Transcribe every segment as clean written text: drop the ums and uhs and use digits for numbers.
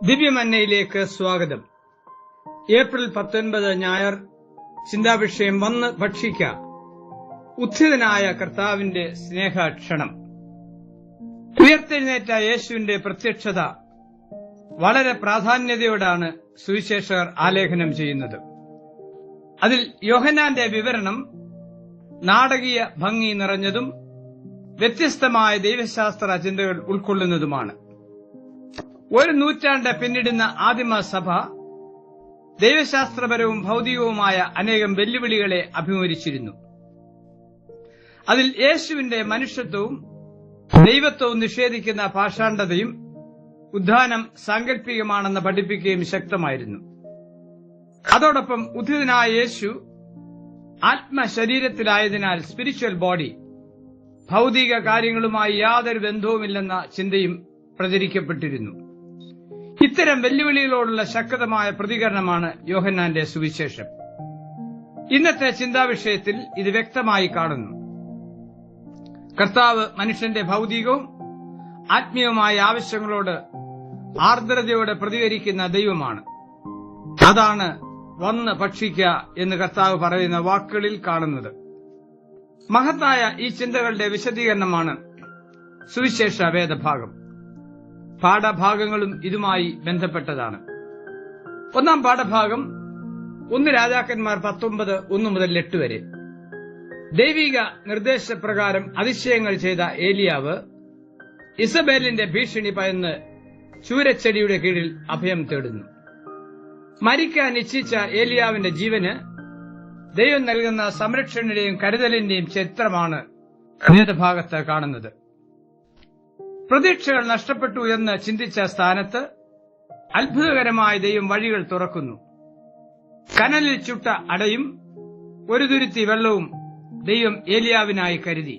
ദിവ്യമന്നയിലേക്ക് സ്വാഗതം. ഏപ്രിൽ 19 ഞായർ. ചിന്താവിഷയം വന്ന് ഭക്ഷിക്ക. ഉത്ഥിതനായ കർത്താവിന്റെ സ്നേഹക്ഷണം. ഉയർത്തെഴുന്നേറ്റ യേശുവിന്റെ പ്രത്യക്ഷത വളരെ പ്രാധാന്യതയോടാണ് സുവിശേഷകർ ആലേഖനം ചെയ്യുന്നത്. അതിൽ യോഹന്നാന്റെ വിവരണം നാടകീയ ഭംഗി നിറഞ്ഞതും വ്യത്യസ്തമായ ദൈവശാസ്ത്ര ചിന്തകൾ ഉൾക്കൊള്ളുന്നതുമാണ്. ഒരു നൂറ്റാണ്ട് പിന്നിടുന്ന ആദിമസഭ ദൈവശാസ്ത്രപരവും ഭൌതികവുമായ അനേകം വെല്ലുവിളികളെ അഭിമുഖീകരിച്ചിരുന്നു. അതിൽ യേശുവിന്റെ മനുഷ്യത്വവും ദൈവത്വവും നിഷേധിക്കുന്ന പാഷാണ്ഡതയും ഉദ്ധാനം സാങ്കല്പികമാണെന്ന് പഠിപ്പിക്കുകയും ശക്തമായിരുന്നു. അതോടൊപ്പം ഉദ്ധിതനായ യേശു ആത്മശരീരത്തിലായതിനാൽ സ്പിരിച്വൽ ബോഡി ഭൌതിക കാര്യങ്ങളുമായി യാതൊരു ബന്ധവുമില്ലെന്ന ചിന്തയും പ്രചരിക്കപ്പെട്ടിരുന്നു. ഇത്തരം വെല്ലുവിളികളോടുള്ള ശക്തമായ പ്രതികരണമാണ് യോഹന്നാന്റെ സുവിശേഷം. ഇന്നത്തെ ചിന്താവിഷയത്തിൽ ഇത് വ്യക്തമായി കാണുന്നു. കർത്താവ് മനുഷ്യന്റെ ഭൌതികവും ആത്മീയവുമായ ആവശ്യങ്ങളോട് ആർദ്രതയോടെ പ്രതികരിക്കുന്ന ദൈവമാണ്. അതാണ് വന്ന് ഭക്ഷിക്ക എന്ന് കർത്താവ് പറയുന്ന വാക്കുകളിൽ കാണുന്നത്. മഹത്തായ ഈ ചിന്തകളുടെ വിശദീകരണമാണ് സുവിശേഷ വേദഭാഗം. പാഠഭാഗങ്ങളും ഇതുമായി ബന്ധപ്പെട്ടതാണ്. ഒന്നാം പാഠഭാഗം 1 രാജാക്കന്മാർ 19:1-8 വരെ. ദൈവിക നിർദ്ദേശപ്രകാരം അതിശയങ്ങൾ ചെയ്ത ഏലിയാവ് ഇസബേലിന്റെ ഭീഷണി ഭയന്ന് ചൂരച്ചെടിയുടെ കീഴിൽ അഭയം തേടുന്നു. മരിക്കാൻ ഇച്ഛിച്ച ഏലിയാവിന്റെ ജീവന് ദൈവം നൽകുന്ന സംരക്ഷണയുടെയും കരുതലിന്റെയും ചിത്രമാണ് വേദഭാഗത്ത് കാണുന്നത്. പ്രതീക്ഷകൾ നഷ്ടപ്പെട്ടു എന്ന് ചിന്തിച്ച സ്ഥാനത്ത് അത്ഭുതകരമായ ദൈവം വഴികൾ തുറക്കുന്നു. കനലിൽ ചുട്ട അടയും ഒരു തുരുത്തി വെള്ളവും ദൈവം ഏലിയാവിനായി കരുതി.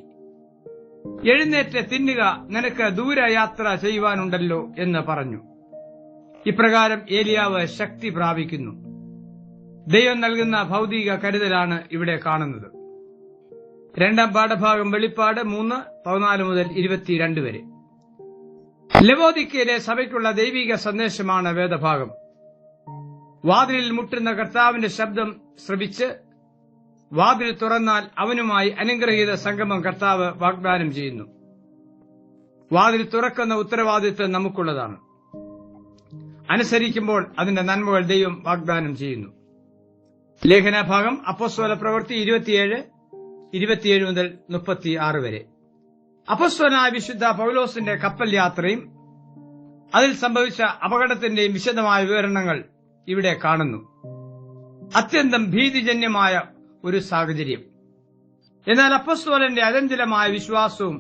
എഴുന്നേറ്റ് തിന്നുക, നിനക്ക് ദൂരയാത്ര ചെയ്യുവാനുണ്ടല്ലോ എന്ന് പറഞ്ഞു. ഇപ്രകാരം ഏലിയാവ് ശക്തി പ്രാപിക്കുന്നു. ദൈവം നൽകുന്ന ഭൌതിക കരുതലാണ് ഇവിടെ കാണുന്നത്. രണ്ടാം പാഠഭാഗം വെളിപ്പാട് 3:14-22 വരെ. ലവോദിക്കയിലെ സഭയ്ക്കുള്ള ദൈവിക സന്ദേശമാണ് വേദഭാഗം. വാതിലിൽ മുട്ടുന്ന കർത്താവിന്റെ ശബ്ദം ശ്രവിച്ച് വാതിൽ തുറന്നാൽ അവനുമായി അനുഗ്രഹീത സംഗമം കർത്താവ് വാഗ്ദാനം ചെയ്യുന്നു. വാതിൽ തുറക്കുന്ന ഉത്തരവാദിത്വം നമുക്കുള്ളതാണ്. അനുസരിക്കുമ്പോൾ അതിന്റെ നന്മകൾ ദൈവം വാഗ്ദാനം ചെയ്യുന്നു. ലേഖനഭാഗം അപ്പോസ്തല പ്രവൃത്തി 27:27-36 വരെ. അപ്പോസ്തലനായ വിശുദ്ധ പൗലോസിന്റെ കപ്പൽ യാത്രയും അതിൽ സംഭവിച്ച അപകടത്തിന്റെയും വിശദമായ വിവരണങ്ങൾ ഇവിടെ കാണുന്നു. അത്യന്തം ഭീതിജന്യമായ ഒരു സാഹചര്യം. എന്നാൽ അപ്പോസ്തലന്റെ അചഞ്ചലമായ വിശ്വാസവും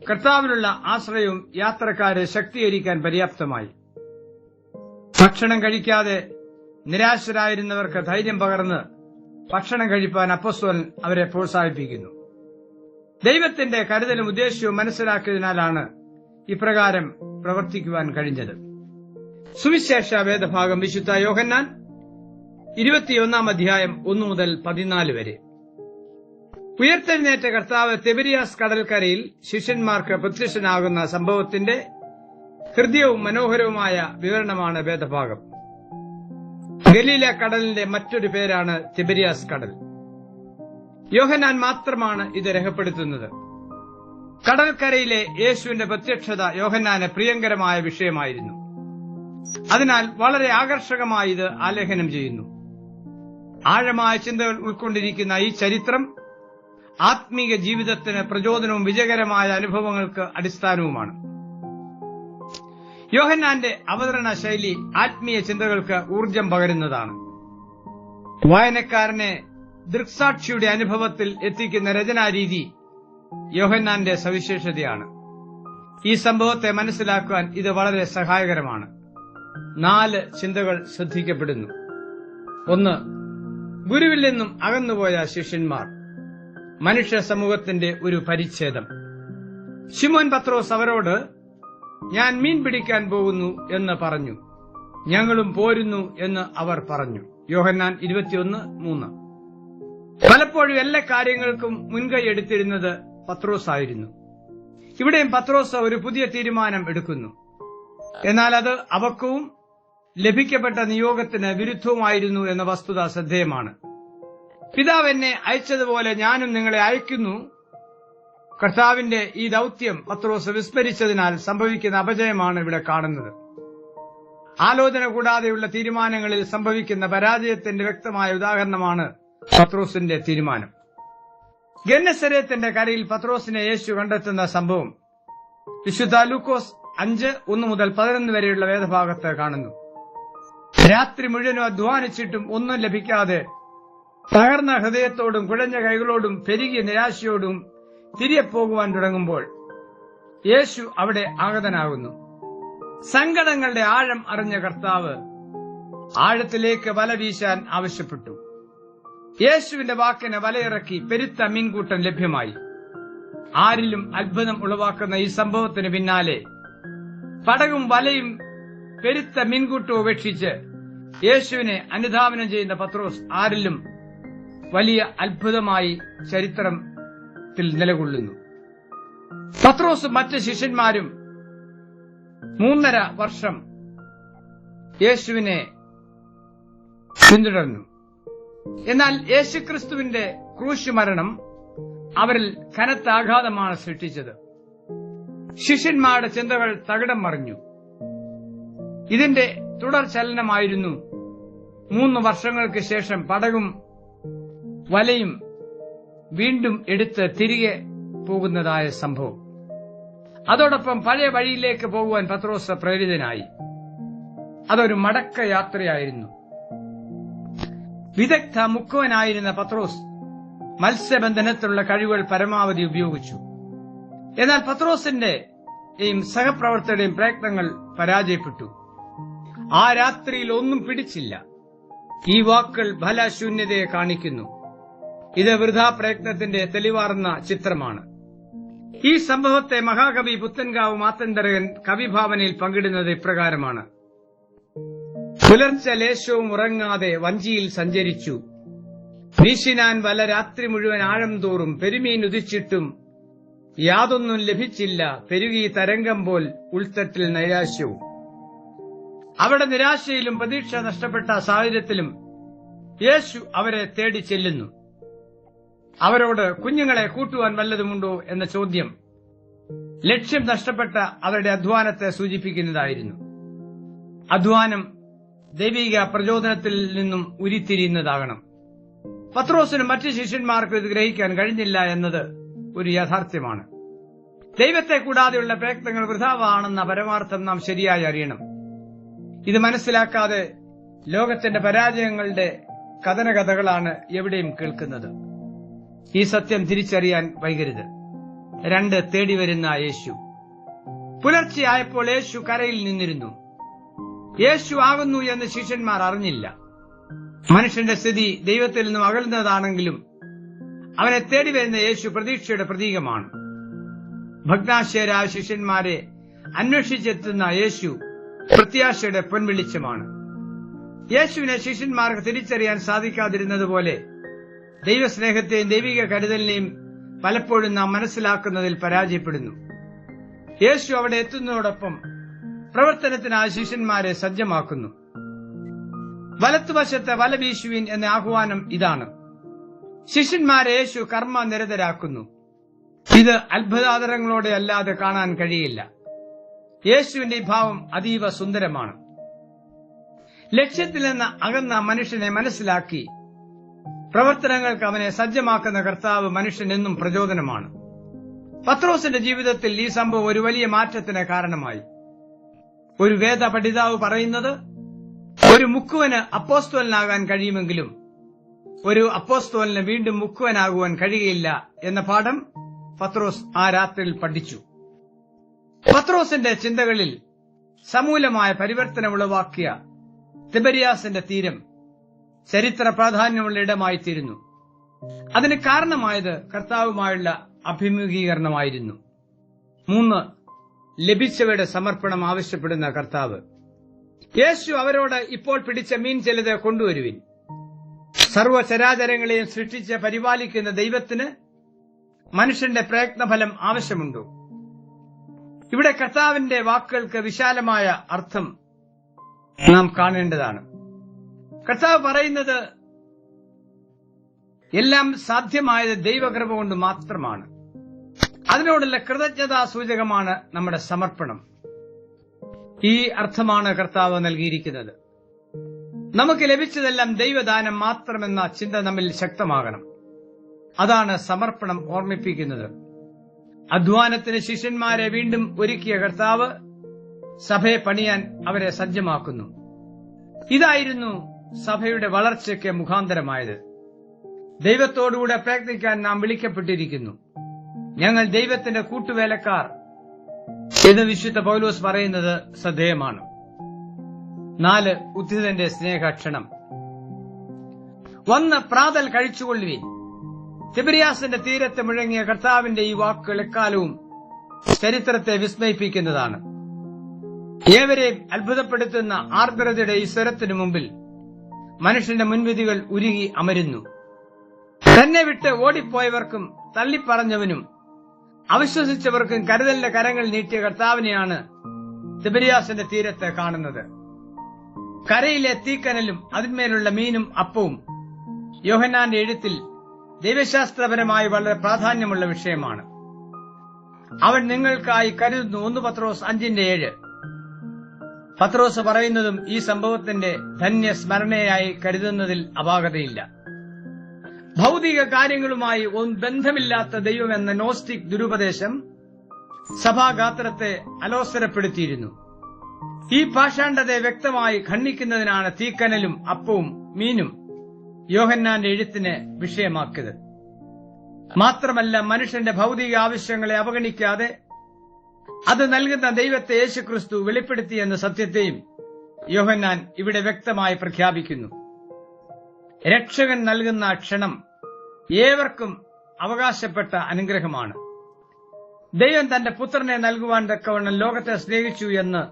കർത്താവിലുള്ള ആശ്രയവും യാത്രക്കാരെ ശക്തീകരിക്കാൻ പര്യാപ്തമായി. ഭക്ഷണം കഴിക്കാതെ നിരാശരായിരുന്നവർക്ക് ധൈര്യം പകർന്ന് ഭക്ഷണം കഴിപ്പാൻ അപ്പോസ്തലൻ അവരെ പ്രോത്സാഹിപ്പിക്കുന്നു. ദൈവത്തിന്റെ കരുതലും ഉദ്ദേശ്യവും മനസ്സിലാക്കിയതിനാലാണ് ഇപ്രകാരം പ്രവർത്തിക്കുവാൻ കഴിഞ്ഞത്. സുവിശേഷ വേദഭാഗം വിശുദ്ധ യോഹന്നാൻ 21:1-14 വരെ. ഉയർത്തെഴുന്നേറ്റ കർത്താവ് തിബരിയാസ് കടൽക്കരയിൽ ശിഷ്യന്മാർക്ക് പ്രത്യക്ഷനാകുന്ന സംഭവത്തിന്റെ ഹൃദ്യവും മനോഹരവുമായ വിവരണമാണ് വേദഭാഗം. ഗലീല കടലിന്റെ മറ്റൊരു പേരാണ് തിബരിയാസ് കടൽ. യോഹന്നാൻ മാത്രമാണ് ഇത് രേഖപ്പെടുത്തുന്നത്. കടൽക്കരയിലെ യേശുവിന്റെ പ്രത്യക്ഷത യോഹന്നാന് പ്രിയങ്കരമായ വിഷയമായിരുന്നു. അതിനാൽ വളരെ ആകർഷകമായി ഇത് ആലേഖനം ചെയ്യുന്നു. ആഴമായ ചിന്തകൾ ഉൾക്കൊണ്ടിരിക്കുന്ന ഈ ചരിത്രം ആത്മീക ജീവിതത്തിന് പ്രചോദനവും വിജയകരമായ അനുഭവങ്ങൾക്ക് അടിസ്ഥാനവുമാണ്. യോഹന്നാന്റെ അവതരണ ശൈലി ആത്മീയ ചിന്തകൾക്ക് ഊർജം പകരുന്നതാണ്. വായനക്കാരനെ ദൃക്സാക്ഷിയുടെ അനുഭവത്തിൽ എത്തിക്കുന്ന രചനാരീതി യോഹന്നാന്റെ സവിശേഷതയാണ്. ഈ സംഭവത്തെ മനസ്സിലാക്കുവാൻ ഇത് വളരെ സഹായകരമാണ്. 4 ചിന്തകൾ ശ്രദ്ധിക്കപ്പെടുന്നു. 1. ഗുരുവിൽ നിന്നും അകന്നുപോയ ശിഷ്യന്മാർ. മനുഷ്യ സമൂഹത്തിന്റെ ഒരു പരിച്ഛേദം. ശിമോൻ പത്രോസ് അവരോട്, ഞാൻ മീൻ പിടിക്കാൻ പോകുന്നു എന്ന് പറഞ്ഞു. ഞങ്ങളും പോരുന്നു എന്ന് അവർ പറഞ്ഞു. യോഹന്നാൻ 21:3. പലപ്പോഴും എല്ലാ കാര്യങ്ങൾക്കും മുൻകൈ എടുത്തിരുന്നത് പത്രോസായിരുന്നു. ഇവിടെയും പത്രോസ് ഒരു പുതിയ തീരുമാനം എടുക്കുന്നു. എന്നാൽ അത് അപക്വവും ലഭിക്കപ്പെട്ട നിയോഗത്തിന് വിരുദ്ധവുമായിരുന്നു എന്ന വസ്തുത ശ്രദ്ധേയമാണ്. പിതാവ് എന്നെ അയച്ചതുപോലെ ഞാനും നിങ്ങളെ അയക്കുന്നു. കർത്താവിന്റെ ഈ ദൌത്യം പത്രോസ് വിസ്മരിച്ചതിനാൽ സംഭവിക്കുന്ന അപജയമാണ് ഇവിടെ കാണുന്നത്. ആലോചന കൂടാതെയുള്ള തീരുമാനങ്ങളിൽ സംഭവിക്കുന്ന പരാജയത്തിന്റെ വ്യക്തമായ ഉദാഹരണമാണ് പത്രോസിന്റെ തീരുമാനം. ഗെന്നസരേത്തിന്റെ കരയിൽ പത്രോസിനെ യേശു കണ്ടെത്തുന്ന സംഭവം വിശുദ്ധ ലൂക്കോസ് 5:1-11 വരെയുള്ള വേദഭാഗത്ത് കാണുന്നു. രാത്രി മുഴുവനും അധ്വാനിച്ചിട്ടും ഒന്നും ലഭിക്കാതെ തകർന്ന ഹൃദയത്തോടും കുഴഞ്ഞ കൈകളോടും പെരുകിയ നിരാശയോടും തിരികെ പോകുവാൻ തുടങ്ങുമ്പോൾ യേശു അവിടെ ആഗതനാകുന്നു. സങ്കടങ്ങളുടെ ആഴം അറിഞ്ഞ കർത്താവ് ആഴത്തിലേക്ക് വല വീശാൻ ആവശ്യപ്പെട്ടു. യേശുവിന്റെ വാക്കിന് വലയിറക്കി പെരുത്ത മീൻകൂട്ടം ലഭ്യമായി. ആരിലും അത്ഭുതം ഉളവാക്കുന്ന ഈ സംഭവത്തിന് പിന്നാലെ പടകും വലയും പെരുത്ത മീൻകൂട്ടവും ഉപേക്ഷിച്ച് യേശുവിനെ അനുധാവനം ചെയ്യുന്ന പത്രോസ് ആരിലും വലിയ അത്ഭുതമായി ചരിത്രത്തിൽ നിലകൊള്ളുന്നു. പത്രോസും മറ്റ് ശിഷ്യന്മാരും 3.5 വർഷം യേശുവിനെ പിന്തുടർന്നു. എന്നാൽ യേശുക്രിസ്തുവിന്റെ ക്രൂശ് മരണം അവരിൽ കനത്ത ആഘാതമാണ് സൃഷ്ടിച്ചത്. ശിഷ്യന്മാരുടെ ചിന്തകൾ തകിടം മറിഞ്ഞു. ഇതിന്റെ തുടർ ചലനമായിരുന്നു 3 വർഷങ്ങൾക്ക് ശേഷം പടകും വലയും വീണ്ടും എടുത്ത് തിരികെ പോകുന്നതായ സംഭവം. അതോടൊപ്പം പഴയ വഴിയിലേക്ക് പോകുവാൻ പത്രോസ് പ്രേരിതനായി. അതൊരു മടക്ക യാത്രയായിരുന്നു. വിദഗ്ധ മുക്കുവനായിരുന്ന പത്രോസ് മത്സ്യബന്ധനത്തിലുള്ള കഴിവുകൾ പരമാവധി ഉപയോഗിച്ചു. എന്നാൽ പത്രോസിന്റെയും സഹപ്രവർത്തകരുടെയും പ്രയത്നങ്ങൾ പരാജയപ്പെട്ടു. ആ രാത്രിയിൽ ഒന്നും പിടിച്ചില്ല. ഈ വാക്കുകൾ ഫലശൂന്യതയെ കാണിക്കുന്നു. ഇത് വൃഥാ പ്രയത്നത്തിന്റെ തെളിവാർന്ന ചിത്രമാണ്. ഈ സംഭവത്തെ മഹാകവി പുത്തൻകാവ് മാത്തന്തരകൻ കവിഭാവനയിൽ പങ്കിടുന്നത് ഇപ്രകാരമാണ്: പുലർച്ചെ ലേശവും ഉറങ്ങാതെ വഞ്ചിയിൽ സഞ്ചരിച്ചു, വീശിനാൻ വല രാത്രി മുഴുവൻ ആഴം തോറും, പെരുമീൻ ഉദിച്ചിട്ടും യാതൊന്നും ലഭിച്ചില്ല, പെരുകി തരംഗം പോൽ ഉൾത്തട്ടിൽ നൈരാശ്യവും. അവിടെ നിരാശയിലും പ്രതീക്ഷ നഷ്ടപ്പെട്ട സാഹചര്യത്തിലും യേശു അവരെ തേടി ചെല്ലുന്നു. അവരോട് കുഞ്ഞുങ്ങളെ കൂട്ടുവാൻ വല്ലതുമുണ്ടോ എന്ന ചോദ്യം ലക്ഷ്യം നഷ്ടപ്പെട്ട അവരുടെ അധ്വാനത്തെ സൂചിപ്പിക്കുന്നതായിരുന്നു. അധ്വാനം ദൈവിക പ്രചോദനത്തിൽ നിന്നും ഉരുത്തിരിയുന്നതാകണം. പത്രോസിനും മറ്റ് ശിഷ്യന്മാർക്കും ഇത് ഗ്രഹിക്കാൻ കഴിഞ്ഞില്ല എന്നത് ഒരു യാഥാർത്ഥ്യമാണ്. ദൈവത്തെ കൂടാതെയുള്ള പ്രയത്നങ്ങൾ വൃഥാവാണെന്ന പരമാർത്ഥം നാം ശരിയായി അറിയണം. ഇത് മനസ്സിലാക്കാതെ ലോകത്തിന്റെ പരാജയങ്ങളുടെ കഥനകഥകളാണ് എവിടെയും കേൾക്കുന്നത്. ഈ സത്യം തിരിച്ചറിയാൻ വൈകരുത്. 2 തേടിവരുന്ന യേശു. പുലർച്ചെയായപ്പോൾ യേശു കരയിൽ നിന്നിരുന്നു. യേശു ആകുന്നു എന്ന് ശിഷ്യന്മാർ അറിഞ്ഞില്ല. മനുഷ്യന്റെ സ്ഥിതി ദൈവത്തിൽ നിന്നും അകലുന്നതാണെങ്കിലും അവനെ തേടിവരുന്ന യേശു പ്രതീക്ഷയുടെ പ്രതീകമാണ്. ഭഗ്നാശയരായ ശിഷ്യന്മാരെ അന്വേഷിച്ചെത്തുന്ന യേശു പ്രത്യാശയുടെ പൊൻവെളിച്ചമാണ്. യേശുവിനെ ശിഷ്യന്മാർക്ക് തിരിച്ചറിയാൻ സാധിക്കാതിരുന്നതുപോലെ ദൈവസ്നേഹത്തെയും ദൈവിക കരുതലിനെയും പലപ്പോഴും നാം മനസ്സിലാക്കുന്നതിൽ പരാജയപ്പെടുന്നു. യേശു അവിടെ എത്തുന്നതോടൊപ്പം പ്രവർത്തനത്തിനായി ശിഷ്യന്മാരെ സജ്ജമാക്കുന്നു. വലത്തുവശത്ത് വല വീശുവിൻ എന്ന ആഹ്വാനം ഇതാണ്. ശിഷ്യന്മാരെ യേശു കർമ്മനിരതരാക്കുന്നു. ഇത് അത്ഭുതാതരങ്ങളോടെ അല്ലാതെ കാണാൻ കഴിയില്ല. യേശുവിന്റെ ഈ ഭാവം അതീവ സുന്ദരമാണ്. ലക്ഷ്യത്തിൽ നിന്ന് അകന്ന മനുഷ്യനെ മനസ്സിലാക്കി പ്രവർത്തനങ്ങൾക്ക് അവനെ സജ്ജമാക്കുന്ന കർത്താവ് മനുഷ്യനെന്നും പ്രചോദനമാണ്. പത്രോസിന്റെ ജീവിതത്തിൽ ഈ സംഭവം ഒരു വലിയ മാറ്റത്തിന് കാരണമായി. ഒരു വേദ പഠിതാവ് പറയുന്നത്, ഒരു മുക്കുവന് അപ്പോസ്തലനാകാൻ കഴിയുമെങ്കിലും ഒരു അപ്പോസ്തലന് വീണ്ടും മുക്കുവനാകുവാൻ കഴിയുകയില്ല എന്ന പാഠം പത്രോസ് ആ രാത്രിയിൽ പഠിച്ചു. പത്രോസിന്റെ ചിന്തകളിൽ സമൂലമായ പരിവർത്തനം ഉളവാക്കിയ തിബരിയാസിന്റെ തീരം ചരിത്ര പ്രാധാന്യമുള്ള ഇടമായിത്തീരുന്നു. അതിന് കാരണമായത് കർത്താവുമായുള്ള അഭിമുഖീകരണമായിരുന്നു. 3 ലഭിച്ചവയുടെ സമർപ്പണം ആവശ്യപ്പെടുന്ന കർത്താവ്. യേശു അവരോട്, ഇപ്പോൾ പിടിച്ച മീൻ ചിലത് കൊണ്ടുവരുവിൻ. സർവ്വചരാചരങ്ങളെയും സൃഷ്ടിച്ച് പരിപാലിക്കുന്ന ദൈവത്തിന് മനുഷ്യന്റെ പ്രയത്നഫലം നാം കാണേണ്ടതാണ്. കർത്താവ് പറയുന്നത് എല്ലാം സാധ്യമായത് ദൈവകൃപ കൊണ്ട് മാത്രമാണ്. അതിനോടുള്ള കൃതജ്ഞതാ സൂചകമാണ് നമ്മുടെ സമർപ്പണം. ഈ അർത്ഥമാണ് കർത്താവ് നൽകിയിരിക്കുന്നത്. നമുക്ക് ലഭിച്ചതെല്ലാം ദൈവദാനം മാത്രമെന്ന ചിന്ത നമ്മിൽ ശക്തമാകണം. അതാണ് സമർപ്പണം ഓർമ്മിപ്പിക്കുന്നത്. അധ്വാനത്തിന് ശിഷ്യന്മാരെ വീണ്ടും ഒരുക്കിയ കർത്താവ് സഭയെ പണിയാൻ അവരെ സജ്ജമാക്കുന്നു. ഇതായിരുന്നു സഭയുടെ വളർച്ചയ്ക്ക് മുഖാന്തരമായത്. ദൈവത്തോടുകൂടെ പ്രയത്നിക്കാൻ നാം വിളിക്കപ്പെട്ടിരിക്കുന്നു. ഞങ്ങൾ ദൈവത്തിന്റെ കൂട്ടുവേലക്കാർ എന്ന് വിശുദ്ധ പൗലോസ് പറയുന്നത് ശ്രദ്ധേയമാണ്. 4. ഉദ്ധിതന്റെ സ്നേഹക്ഷണം. വന്ന് പ്രാതൽ കഴിച്ചുകൊള്ളുവീൻ. തിബരിയാസിന്റെ തീരത്ത് മുഴങ്ങിയ കർത്താവിന്റെ ഈ വാക്കുകൾ എക്കാലവും ചരിത്രത്തെ വിസ്മയിപ്പിക്കുന്നതാണ്. ഏവരെയും അത്ഭുതപ്പെടുത്തുന്ന ആർദ്രതയുടെ ഈ സ്വരത്തിനു മുമ്പിൽ മനുഷ്യന്റെ മുൻവിധികൾ ഉരുകി അമരുന്നു. തന്നെ വിട്ട് ഓടിപ്പോയവർക്കും തള്ളിപ്പറഞ്ഞവനും അവിശ്വസിച്ചവർക്കും കരുതലിന്റെ കരങ്ങൾ നീട്ടിയ കർത്താവിനെയാണ് തിബരിയാസിന്റെ തീരത്ത് കാണുന്നത്. കരയിലെ തീക്കനലും അതിന്മേലുള്ള മീനും അപ്പവും യോഹന്നാന്റെ എഴുത്തിൽ ദൈവശാസ്ത്രപരമായി വളരെ പ്രാധാന്യമുള്ള വിഷയമാണ്. അവൻ നിങ്ങൾക്കായി കരുതുന്നു. 1 പത്രോസ് 5:7. പത്രോസ് പറയുന്നതും ഈ സംഭവത്തിന്റെ ധന്യ സ്മരണയായി കരുതുന്നതിൽ അപാകതയില്ല. ഭൗതിക കാര്യങ്ങളുമായി ബന്ധമില്ലാത്ത ദൈവമെന്ന നോസ്റ്റിക് ദുരുപദേശം സഭാഗാത്രത്തെ അലോസരപ്പെടുത്തിയിരുന്നു. ഈ പാഷാണ്ഡതയെ വ്യക്തമായി ഖണ്ഡിക്കുന്നതിനാണ് തീക്കനലും അപ്പവും മീനും യോഹന്നാന്റെ എഴുത്തിന് വിഷയമാക്കിയത്. മാത്രമല്ല, മനുഷ്യന്റെ ഭൗതിക ആവശ്യങ്ങളെ അവഗണിക്കാതെ അത് നൽകുന്ന ദൈവത്തെ യേശുക്രിസ്തു വെളിപ്പെടുത്തിയെന്ന സത്യത്തെയും യോഹന്നാൻ ഇവിടെ വ്യക്തമായി പ്രഖ്യാപിക്കുന്നു. രക്ഷകൻ നൽകുന്ന ക്ഷണം ഏവർക്കും അവകാശപ്പെട്ട അനുഗ്രഹമാണ്. ദൈവം തന്റെ പുത്രനെ നൽകുവാൻ തക്കവണ്ണം ലോകത്തെ സ്നേഹിച്ചു എന്ന്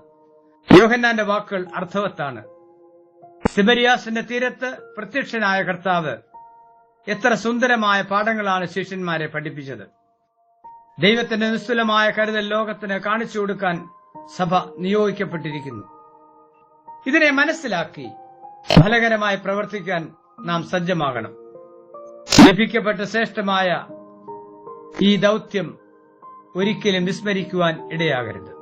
യോഹന്നാന്റെ വാക്കുകൾ അർത്ഥവത്താണ്. തിബരിയാസിന്റെ തീരത്ത് പ്രത്യക്ഷനായ കർത്താവ് എത്ര സുന്ദരമായ പാഠങ്ങളാണ് ശിഷ്യന്മാരെ പഠിപ്പിച്ചത്. ദൈവത്തിന്റെ നിസ്തുലമായ കരുതൽ ലോകത്തിന് കാണിച്ചു കൊടുക്കാൻ സഭ നിയോഗിക്കപ്പെട്ടിരിക്കുന്നു. ഇതിനെ മനസ്സിലാക്കി ഫലകരമായി പ്രവർത്തിക്കാൻ നാം സജ്ജമാകണം. ലഭിക്കപ്പെട്ട ശ്രേഷ്ഠമായ ഈ ദൌത്യം ഒരിക്കലും വിസ്മരിക്കുവാൻ ഇടയാകരുത്.